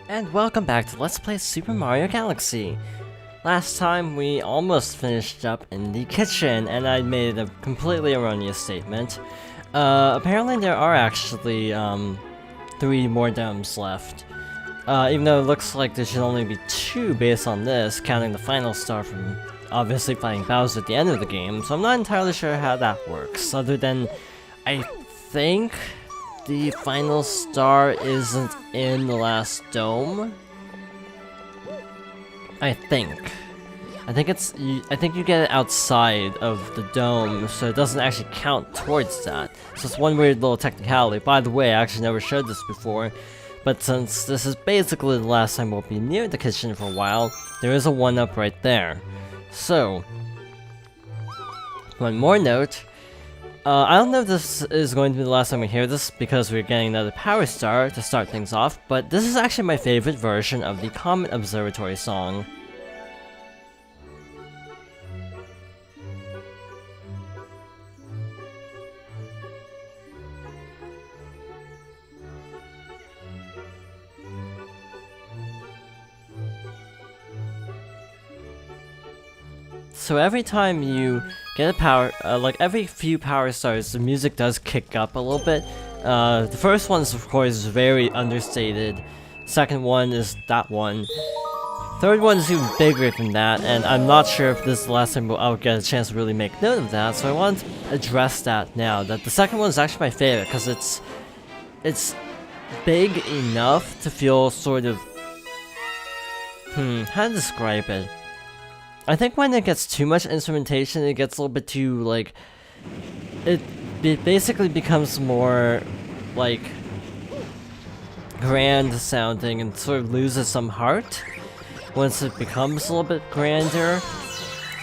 And welcome back to Let's Play Super Mario Galaxy. Last time we almost finished up in the kitchen and I made a completely erroneous statement. Apparently there are actually 3 more domes left. Even though it looks like there should only be 2 based on this, counting the final star from obviously fighting Bowser at the end of the game, so I'm not entirely sure how that works, other than I think the final star isn't in the last dome. I think you get it outside of the dome, so it doesn't actually count towards that. So it's one weird little technicality. By the way, I actually never showed this before, but since this is basically the last time we'll be near the kitchen for a while, there is a 1-up right there. So, one more note. I don't know if this is going to be the last time we hear this because we're getting another power star to start things off, but this is actually my favorite version of the Comet Observatory song. So every time you get a power, like every few power stars, the music does kick up a little bit. The first one is of course very understated. Second one is that one. Third one is even bigger than that, and I'm not sure if this is the last time I'll get a chance to really make note of that, so I want to address that now. That the second one is actually my favorite, because it's big enough to feel sort of... how to describe it? I think when it gets too much instrumentation, it gets a little bit too, like... It basically becomes more, like... grand sounding and sort of loses some heart once it becomes a little bit grander.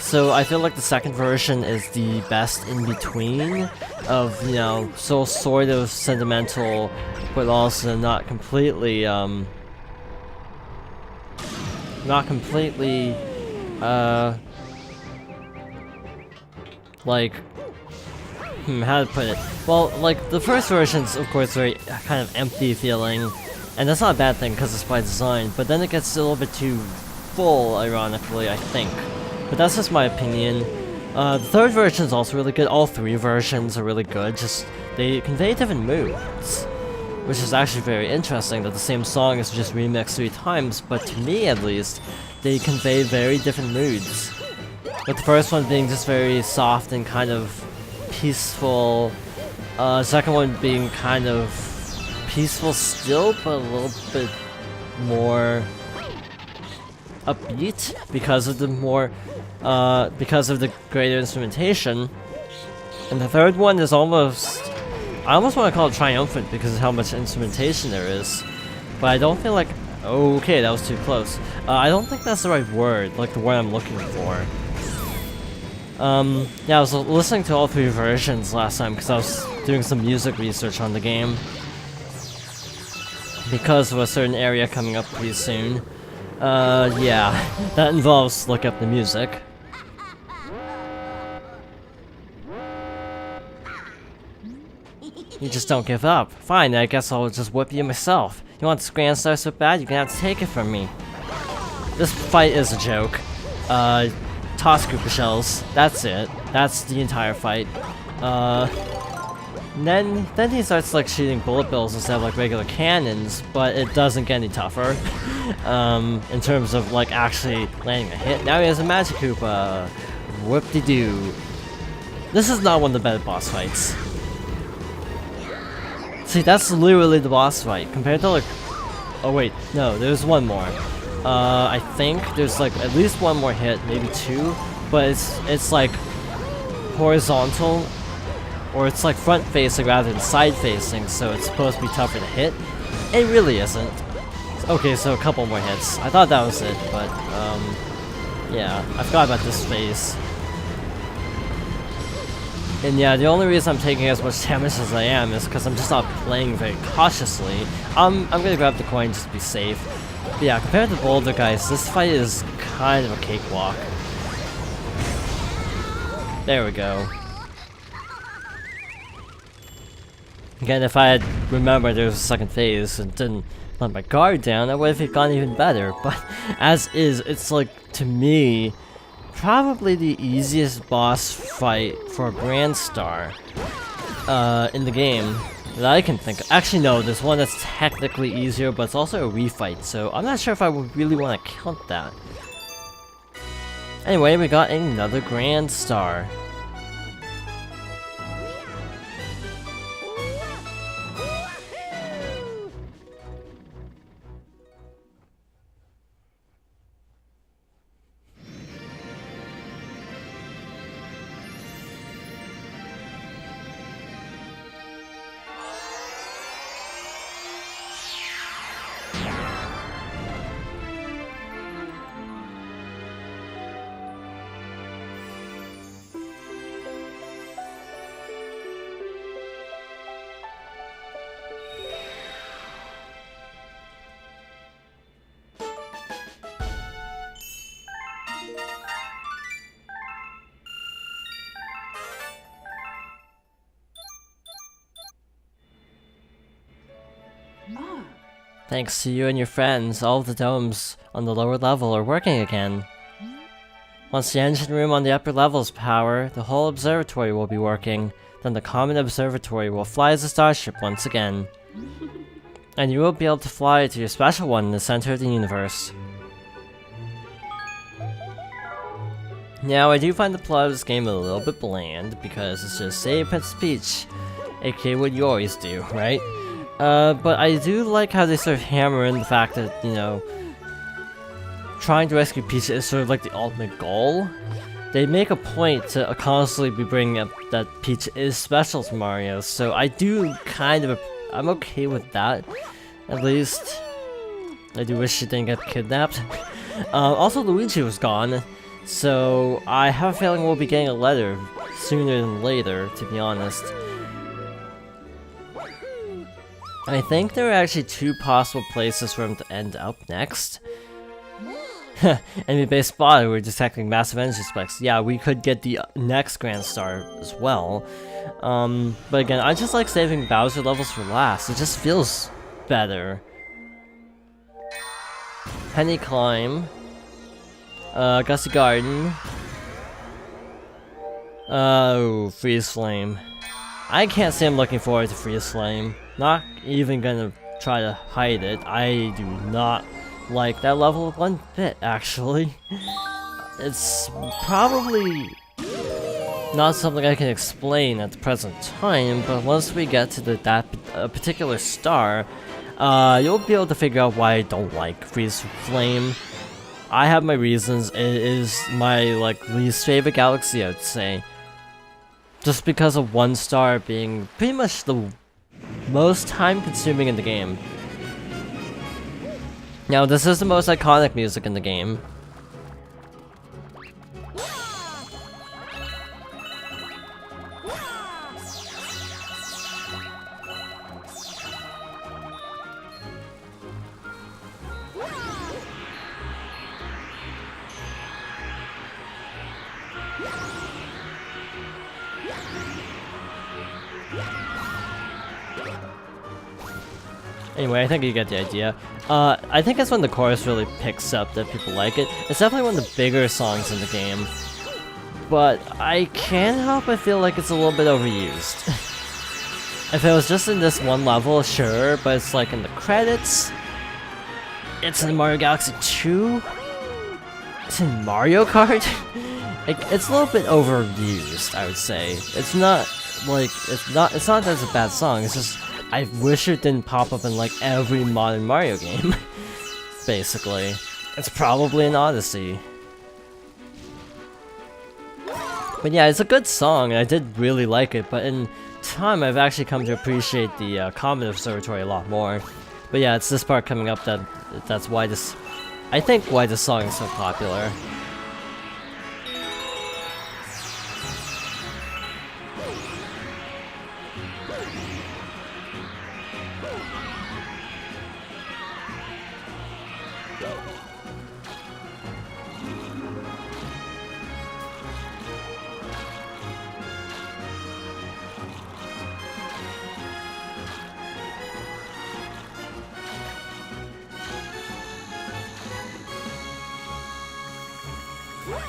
So I feel like the second version is the best in between of, you know, so sort of sentimental, but also not completely, like, how to put it? Well, like, the first version's, of course, very kind of empty feeling, and that's not a bad thing, because it's by design, but then it gets a little bit too full, ironically, I think. But that's just my opinion. The third version's also really good. All 3 versions are really good, just, they convey different moods, which is actually very interesting, that the same song is just remixed 3 times, but to me, at least, they convey very different moods. With the first one being just very soft and kind of peaceful, second one being kind of peaceful still, but a little bit more upbeat because of the more, because of the greater instrumentation. And the third one is almost, I almost want to call it triumphant because of how much instrumentation there is, but I don't feel like, okay, that was too close. I don't think that's the right word, like the word I'm looking for. Yeah, I was listening to all 3 versions last time because I was doing some music research on the game. Because of a certain area coming up pretty soon. Yeah, that involves look up the music. You just don't give up. Fine, I guess I'll just whip you myself. You want this Grand Star so bad, you're gonna have to take it from me. This fight is a joke. Toss Koopa shells. That's it. That's the entire fight. Then he starts like shooting bullet bills instead of like regular cannons, but it doesn't get any tougher. In terms of like actually landing a hit. Now he has a Magic Koopa. Whoop-de-doo. This is not one of the better boss fights. See, that's literally the boss fight compared to like. Oh wait, no, there's one more. I think there's like at least one more hit, maybe 2, but it's like horizontal, or it's like front facing rather than side facing, so it's supposed to be tougher to hit. It really isn't. Okay, so a couple more hits. I thought that was it, but yeah, I forgot about this phase. And yeah, the only reason I'm taking as much damage as I am is because I'm just not playing very cautiously. I'm gonna grab the coin just to be safe. But yeah, compared to Boulder guys, this fight is kind of a cakewalk. There we go. Again, if I had remembered there was a second phase and didn't let my guard down, that would have gone even better. But as is, it's like, to me, probably the easiest boss fight for a Grand Star in the game that I can think of. Actually, no, there's one that's technically easier, but it's also a refight, so I'm not sure if I would really want to count that. Anyway, we got another Grand Star. Thanks to you and your friends, all of the domes on the lower level are working again. Once the engine room on the upper levels power, the whole observatory will be working. Then the common observatory will fly as a starship once again. And you will be able to fly to your special one in the center of the universe. Now, I do find the plot of this game a little bit bland, because it's just say Princess Peach, aka what you always do, right? But I do like how they sort of hammer in the fact that, you know, trying to rescue Peach is sort of like the ultimate goal. They make a point to constantly be bringing up that Peach is special to Mario, so I do kind of, I'm okay with that, at least. I do wish she didn't get kidnapped. Also, Luigi was gone, so I have a feeling we'll be getting a letter sooner than later, to be honest. I think there are actually two possible places for him to end up next. Enemy-based spotted, we're detecting massive energy spikes. Yeah, we could get the next Grand Star as well. But again, I just like saving Bowser levels for last. It just feels better. Penny Climb. Gusty Garden. Oh, Freeze Flame. I can't say I'm looking forward to Freeze Flame. Not even gonna try to hide it. I do not like that level one bit, actually. It's probably not something I can explain at the present time, but once we get to that particular star, you'll be able to figure out why I don't like Freeze Flame. I have my reasons. It is my least favorite galaxy, I would say. Just because of one star being pretty much the most time consuming in the game. Now, this is the most iconic music in the game. Anyway, I think you get the idea. I think it's when the chorus really picks up that people like it. It's definitely one of the bigger songs in the game. But I can't help but feel like it's a little bit overused. If it was just in this one level, sure, but it's like in the credits. It's in Mario Galaxy 2. It's in Mario Kart. It's a little bit overused, I would say. It's not like it's not that it's a bad song. It's just I wish it didn't pop up in like every modern Mario game. Basically, it's probably an Odyssey. But yeah, it's a good song, and I did really like it. But in time, I've actually come to appreciate the Comet Observatory a lot more. But yeah, it's this part coming up that's why this, I think, why this song is so popular.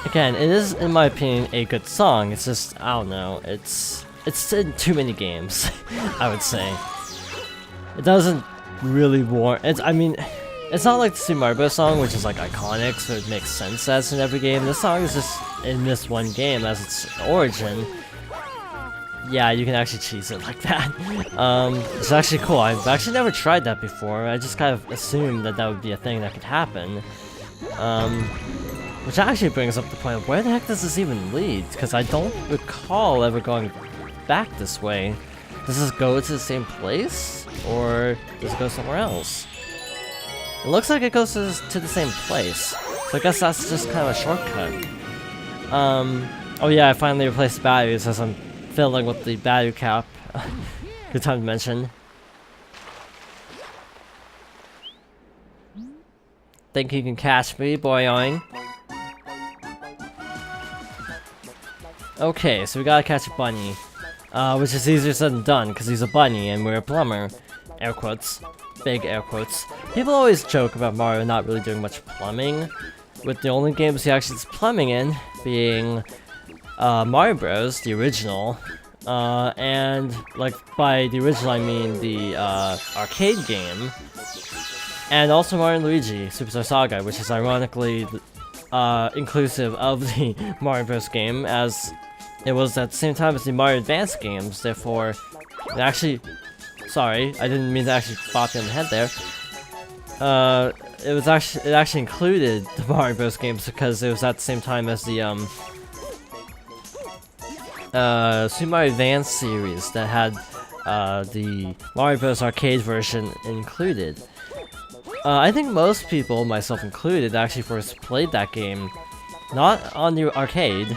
Again, it is, in my opinion, a good song. It's just, I don't know, it's in too many games, I would say. It doesn't really warrant, I mean, it's not like the Super Mario Bros. Song, which is like iconic, so it makes sense that it's in every game. This song is just in this one game as its origin. Yeah, you can actually cheese it like that. It's actually cool. I've actually never tried that before. I just kind of assumed that that would be a thing that could happen. Which actually brings up the point of where the heck does this even lead? Because I don't recall ever going back this way. Does this go to the same place? Or does it go somewhere else? It looks like it goes to the same place. So I guess that's just kind of a shortcut. Oh yeah, I finally replaced batteries as I'm filling with the battery cap. Good time to mention. Think you can catch me, boyoing? Okay, so we gotta catch a bunny. Which is easier said than done, because he's a bunny and we're a plumber. Air quotes. Big air quotes. People always joke about Mario not really doing much plumbing, with the only games he actually does plumbing in being Mario Bros, the original, and like by the original I mean the arcade game, and also Mario & Luigi Superstar Saga, which is ironically inclusive of the Mario Bros game, as it was at the same time as the Mario Advance games. Therefore, it actually, sorry, I didn't mean to actually bop you on the head there. It actually included the Mario Bros games because it was at the same time as the Super Mario Advance series that had the Mario Bros arcade version included. I think most people, myself included, actually first played that game not on the arcade.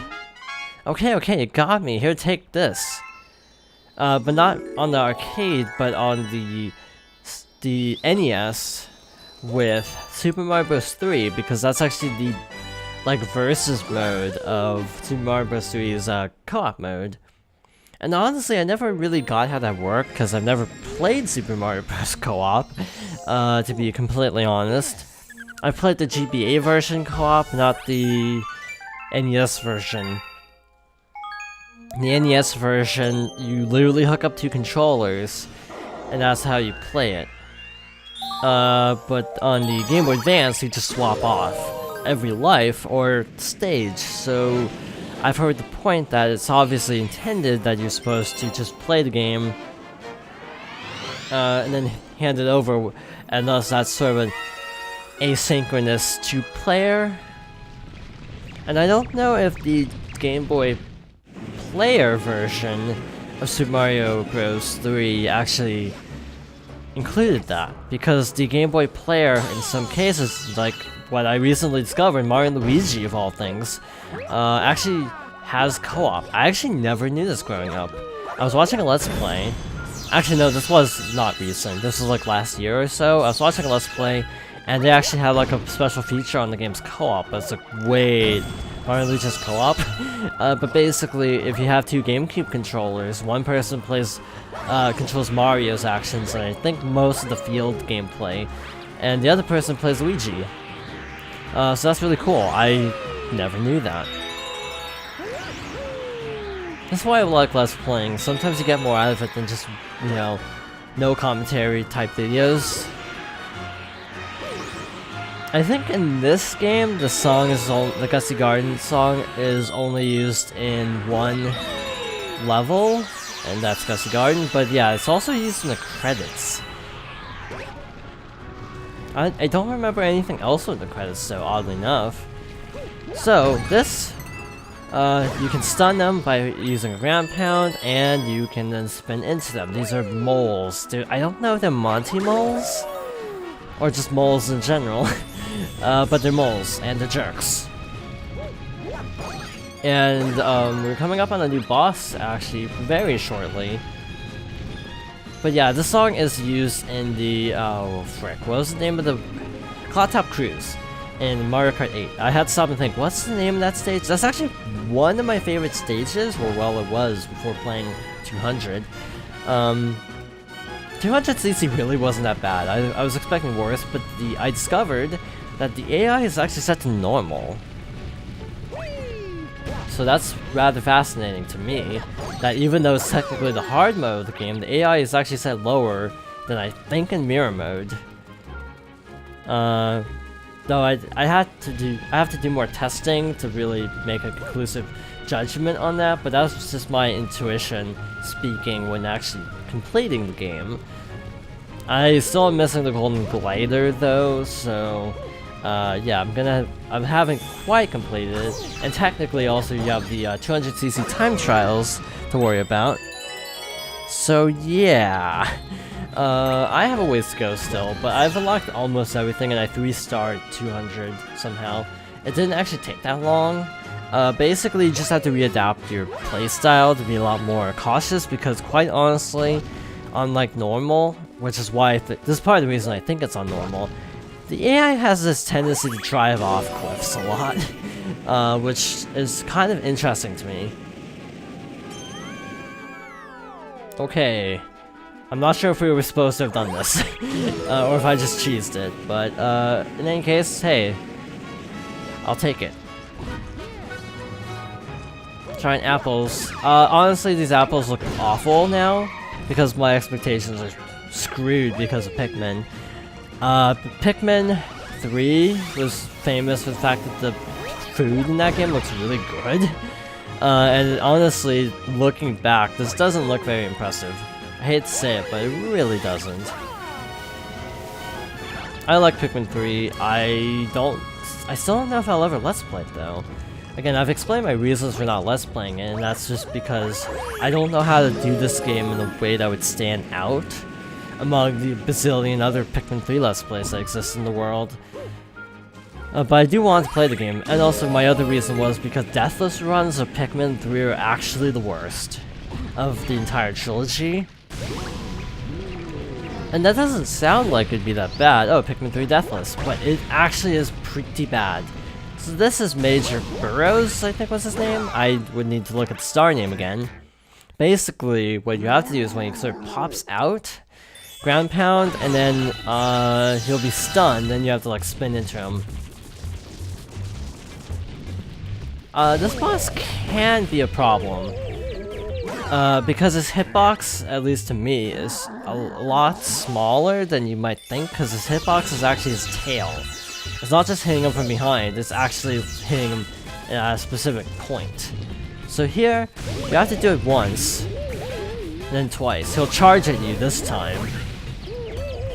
Okay, you got me. Here, take this. But not on the arcade, but on the NES with Super Mario Bros. 3, because that's actually the like versus mode of Super Mario Bros. 3's co-op mode. And honestly, I never really got how that worked, because I've never played Super Mario Bros. Co-op, to be completely honest. I played the GBA version co-op, not the NES version. In the NES version, you literally hook up two controllers, and that's how you play it. But on the Game Boy Advance, you just swap off every life or stage, so I've heard the point that it's obviously intended that you're supposed to just play the game, and then hand it over, and thus that's sort of an asynchronous two-player. And I don't know if the Game Boy Player version of Super Mario Bros. 3 actually included that, because the Game Boy Player, in some cases, like what I recently discovered, Mario & Luigi of all things, actually has co-op. I actually never knew this growing up. I was watching a Let's Play. Actually, no, this was not recent. This was like last year or so. I was watching a Let's Play, and they actually had like a special feature on the game's co-op. It's like, wait, Mario & Luigi's co-op? But basically, if you have two GameCube controllers, one person controls Mario's actions, and I think most of the field gameplay, and the other person plays Luigi. So that's really cool. I never knew that. That's why I like Let's Playing. Sometimes you get more out of it than just, you know, no commentary type videos. I think in this game, the song is the Gusty Garden song is only used in one level, and that's Gusty Garden, but yeah, it's also used in the credits. I don't remember anything else in the credits though, oddly enough. So, this, you can stun them by using a ground pound, and you can then spin into them. These are moles. I don't know if they're Monty moles, or just moles in general. But they're moles, and they're jerks. And we're coming up on a new boss, actually, very shortly. But yeah, this song is used in the, oh frick, what was the name of the Cloud Top Cruise in Mario Kart 8. I had to stop and think, what's the name of that stage? That's actually one of my favorite stages, or well, it was before playing 200. 200cc really wasn't that bad. I was expecting worse, but I discovered that the AI is actually set to normal. So that's rather fascinating to me, that even though it's technically the hard mode of the game, the AI is actually set lower than I think in mirror mode. Though I have to do more testing to really make a conclusive judgment on that, but that's just my intuition speaking when actually completing the game. I still am missing the golden glider though, so yeah, I haven't quite completed it, and technically also you have the 200cc time trials to worry about. So yeah, I have a ways to go still, but I've unlocked almost everything, and I 3-starred 200 somehow. It didn't actually take that long. Basically, you just have to readapt your playstyle to be a lot more cautious, because quite honestly, unlike normal, which is why this is part of the reason I think it's on normal, the AI has this tendency to drive off cliffs a lot, which is kind of interesting to me. Okay, I'm not sure if we were supposed to have done this, or if I just cheesed it, but in any case, hey, I'll take it. Trying apples. Honestly, these apples look awful now, because my expectations are screwed because of Pikmin. Pikmin 3 was famous for the fact that the food in that game looks really good. And honestly, looking back, this doesn't look very impressive. I hate to say it, but it really doesn't. I like Pikmin 3. I still don't know if I'll ever Let's Play it though. Again, I've explained my reasons for not Let's Playing it, and that's just because I don't know how to do this game in a way that would stand out among the bazillion other Pikmin 3 Let's Plays that exist in the world. But I do want to play the game, and also my other reason was because deathless runs of Pikmin 3 are actually the worst of the entire trilogy. And that doesn't sound like it'd be that bad. Oh, Pikmin 3 deathless, but it actually is pretty bad. So this is Major Burrows, I think was his name. I would need to look at the star name again. Basically, what you have to do is when he sort of pops out, ground pound, and then he'll be stunned, then you have to like spin into him. This boss can be a problem, because his hitbox, at least to me, is a lot smaller than you might think, because his hitbox is actually his tail. It's not just hitting him from behind, it's actually hitting him at a specific point. So here, you have to do it once, and then twice. He'll charge at you this time.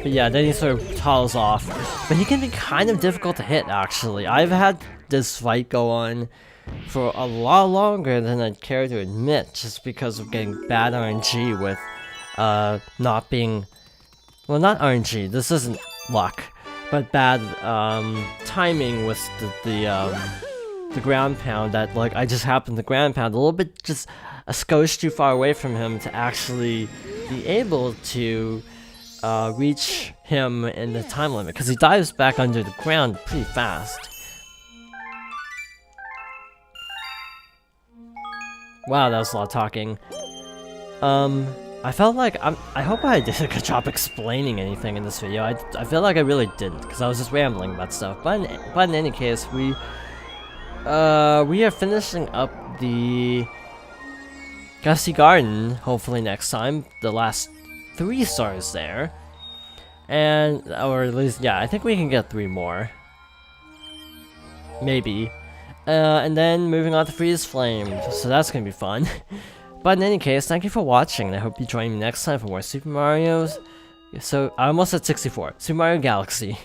But yeah, then he sort of toddles off. But he can be kind of difficult to hit, actually. I've had this fight go on for a lot longer than I'd care to admit, just because of getting bad RNG with not being... Well, not RNG, this isn't luck, but bad timing with the ground pound, that like I just happened to ground pound a little bit, just a skosh too far away from him to actually be able to reach him in the time limit, because he dives back under the ground pretty fast. Wow, that was a lot of talking. I felt like I hope I did a good job explaining anything in this video. I feel like I really didn't, because I was just rambling about stuff. But in any case, we are finishing up the Gusty Garden, hopefully next time. The last 3 stars there. And, or at least, yeah, I think we can get 3 more. Maybe. And then moving on to Freeze Flame, so that's gonna be fun. But in any case, thank you for watching, and I hope you join me next time for more Super Mario's. So, I almost said 64. Super Mario Galaxy.